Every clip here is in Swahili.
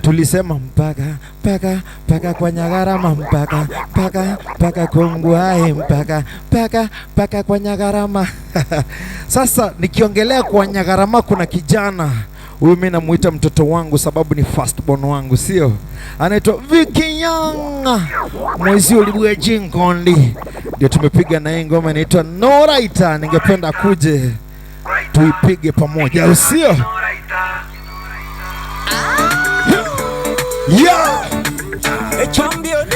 tulisema mpaka kwa Nyagarama, mpaka Kongwae, mpaka kwa Nyagarama. Sasa nikiongelea kwa Nyagarama, kuna kijana huyu mimi namuita mtoto wangu sababu ni first born wangu, sio? Anaitwa Vickyoung, mwezi ulibwe Nkorundi. Ndio tumepiga na hii ngoma inaitwa Noraita. Ningependa kuje tuipige pamoja, usio? Yeah, a champion.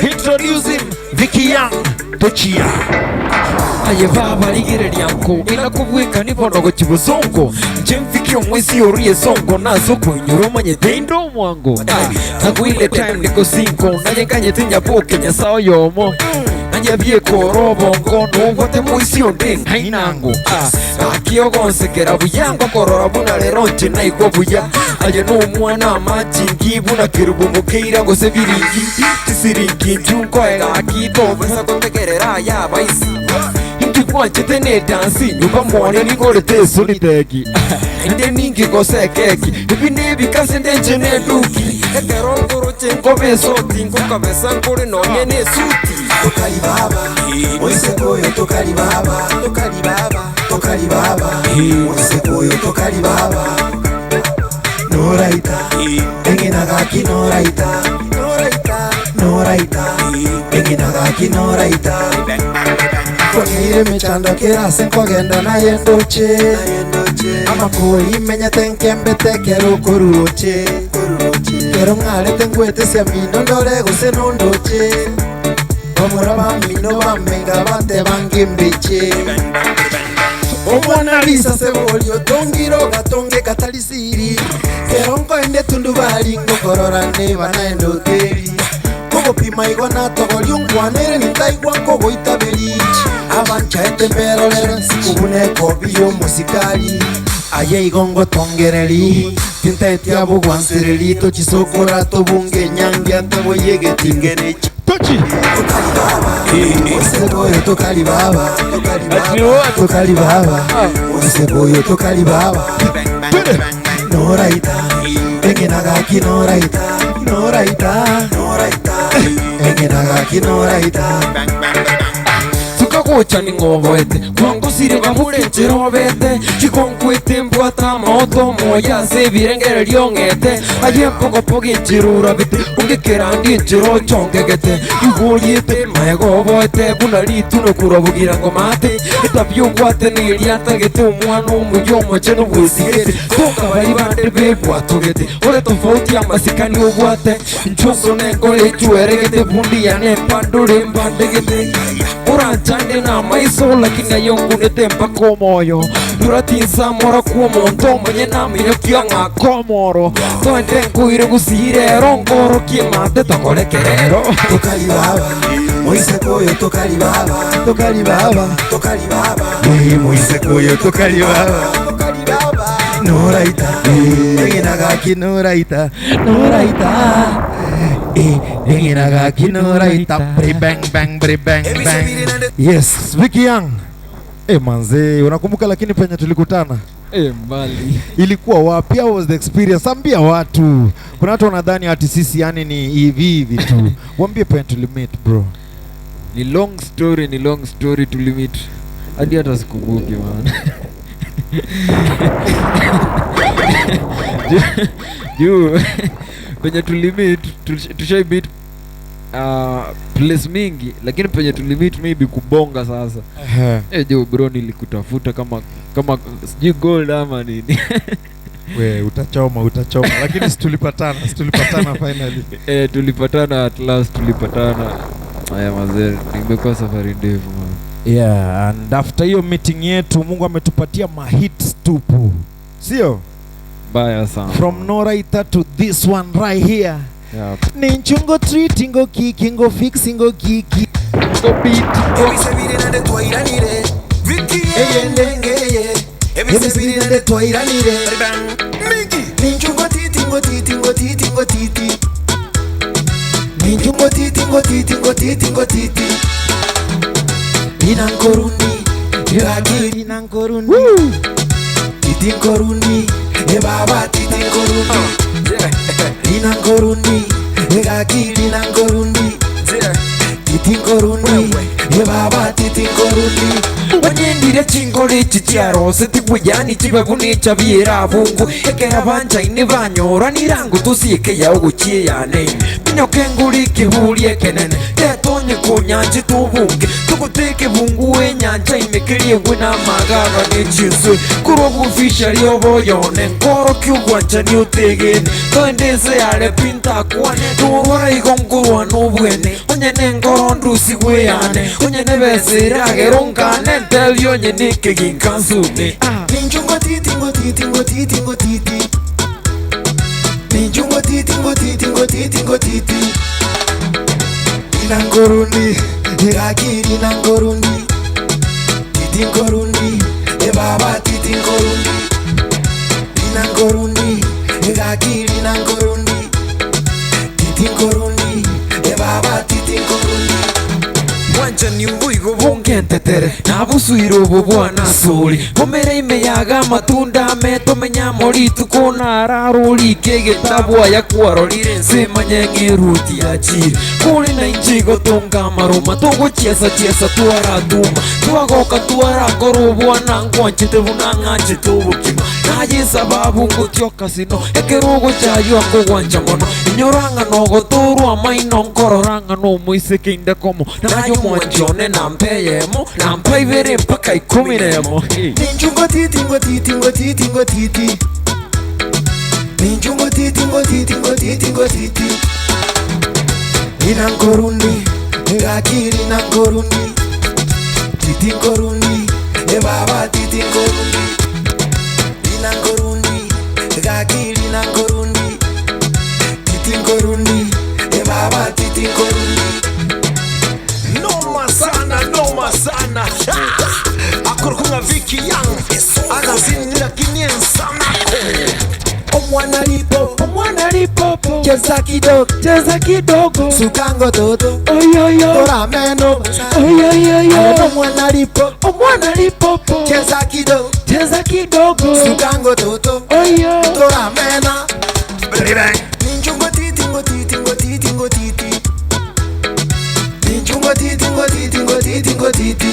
Introducing Vickyoung Tochia. Aye baba ligere lyanko ila kubwika nipondo go kibuzongo Vickyoung mwezi oriye songo nazo kunyuroma nyetendo mwango Nagwile time niko sinko nayenkanye tinya poke nyasao yomo Nanyabie korobo ngono wote mwezi ondeng hainango Akiyogo nsekera buyango korora buna leronche na iko buya Aye no mwana machingi buna kirubu mukeira go sebiringi Tisiringi njunko ega akito Mwesa kontekerera ya baisi Wanche tene dansi nyumba mwone nikore teso niteki Inde ningi kose keki Ibine bikase ndenche ne duki Ekeron koro chenko beso Tinko kabesa nkore nonye ne suti Tokali baba Moise koyo tokali baba Tokali baba Tokali baba Moise koyo tokali baba Noraita Engi nagaki Noraita Noraita Noraita Engi nagaki Noraita Kongire michando kira senko genda na yendoche Ama koi menya tenkembe tekero kuruche Kero ngale tenkwete se mino ndore guse nondoche Omura bambino bamenga bate bangimbeche Omwana lisa se bolio tongiro gatonge katalisiri Kero nko ende tundu bali ngokorora neba na endoteri Kogo pima igona togoli ungwanere nitaigwa kogo itabelichi Avancha ete perolere sikubune kobiyo musikali Aye igongo tongereli Tinta etia bugwansireli Tochi sokora tobunge nyangi Atabo yege tingenechi Tochi Tokali baba Ose boyo tokali baba Tokali baba Ose boyo tokali baba Noraita Enge nagaki Noraita Noraita Noraita Enge nagaki Noraita Kucha ni ngovoete Kwangu siri babure nchirovete Chikonkwete mbwata maoto moya Sebirengere liongete Aye pogo pogi nchirura vite Ungekerandi nchiro chongegete Yugoyete maegovoete Kuna litu no kurabugira ngomate Etabyugwate niliatagete Umwana umuyomo cheno wesigete Toka bari bande bebu atogete Ore tofauti ya masikani ugwate Nchoso negole chueregete Pundi ya nepandure mbandegete Uranchande na maiso lakini ayongu netempa komoyo Duratinsa mora kuomonto mwenye nami nyokianga komoro Toende nkuire gusire rongoro kiemate tokole kerero Tokali baba Moise koyo tokali baba Tokali baba Tokali baba Moise koyo tokali baba Tokali baba Noraita Enge nagaki Noraita Noraita Enge nagaki Noraita Bang bang bang bang bang. Yes, Vickyoung. Manze, unakumbuka lakini penye tulikutana? Mbali. Ilikuwa wapi? How was the experience? Ambia watu. Kuna watu wanadhani ati sisi yani ni hivi tu. Waambie penye tulimit bro. Ni long story tulimit. Hadi hata sikumbuki man. Juu penye tulimit tushaibit place mingi lakini penye tulimit maybe kubonga sasa. Jo bro nilikutafuta kama sijui gold ama nini. We utachoma lakini tulipatana finally. Tulipatana at last tulipatana. Haya mazee nimekuwa safari ndefu man. Yeah, and after hiyo meeting yetu Mungu ametupatia mahits tupu. Sio? Baya sana. From Noraita to this one right here. Yeah. Ninchungo treat ngo kiki ngo fix ngo kiki ngo beat Emi sebiri nande twa'iranire Vickyoung Emi sebiri nande twa'iranire Miggy Ninchungo titi ngo titi ngo titi ngo titi Ninchungo titi ngo titi ngo titi ngo titi Nkorundi Yagi Nkorundi Titi Nkorundi Baba Titi Nkorundi chichiaro seti kuyani chibabuni chabira bungu ekera banja ine banyora nirangu tusieke ya uguchie yane Pinyo kenguri kihulie kenene Tetonye kunyanchi tubunge Tukuteke bungu nyanja imekirie wina magara ni chiswe Kurogu fisha liyo boyone Nkoro kiugwancha ni utegene Toendese yale pinta kuwane Tuwara igongurwa nubwene Onye nengoro ndusi weyane Onye nebesera geronkane Ntelio nye nike ginkansune Ninjungo titi ngo titi ngo titi ngo titi Ninjungo titi ngo titi ngo titi ngo titi Nkorundi Nigakiri Nkorundi Titi Nkorundi Baba Titi Nkorundi Nkorundi Nigakiri Nkorundi Titi Nkorundi Baba Titi Nkorundi Wanja ni mbuigo bungente tere Nabusuiro bubwana suri Komere imeyaga matunda meto menya moritu kona araruri Kege tabua ya kuarolire nsema nyengi ruti ya chiri Kuri na inchigo tonga maruma Tongo chiesa tuara duma Tuagoka tuara koro bwana Ngwanchite vunanga chitubu kima Naji sababu ngutioka sino Ekerogo chayo ango wanja mono Inyoranga nogo toru amaino Nkororanga no moise kinda komo Nayo mwanjone nampeyemo Nampaivere mpaka ikuminemo Ninjungo titi ngo titi ngo titi ngo titi Ninjungo titi ngo titi ngo titi ngo titi Nkorundi Nigakiri Nkorundi Titi Nkorundi Baba Titi Nkorundi Nkorundi Nigakiri Nkorundi Titi Nkorundi Baba Titi Nkorundi Noma sana Akurkunga Vickyoung Anazinira kinyensa Omwana lipo Cheza kidogo Sukango toto Tora meno Omwana lipo Cheza kidogo Sukango toto Tora mena Ninjungo titi ngo titi ngo titi ngo titi Ninjungo titi ngo titi ngo titi ngo titi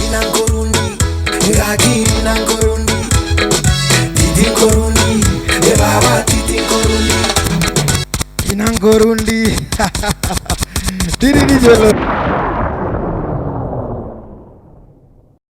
Nkorundi Nigakiri Nkorundi Titi Nkorundi Baba Titi Nkorundi Nkorundi Tiri ni jelo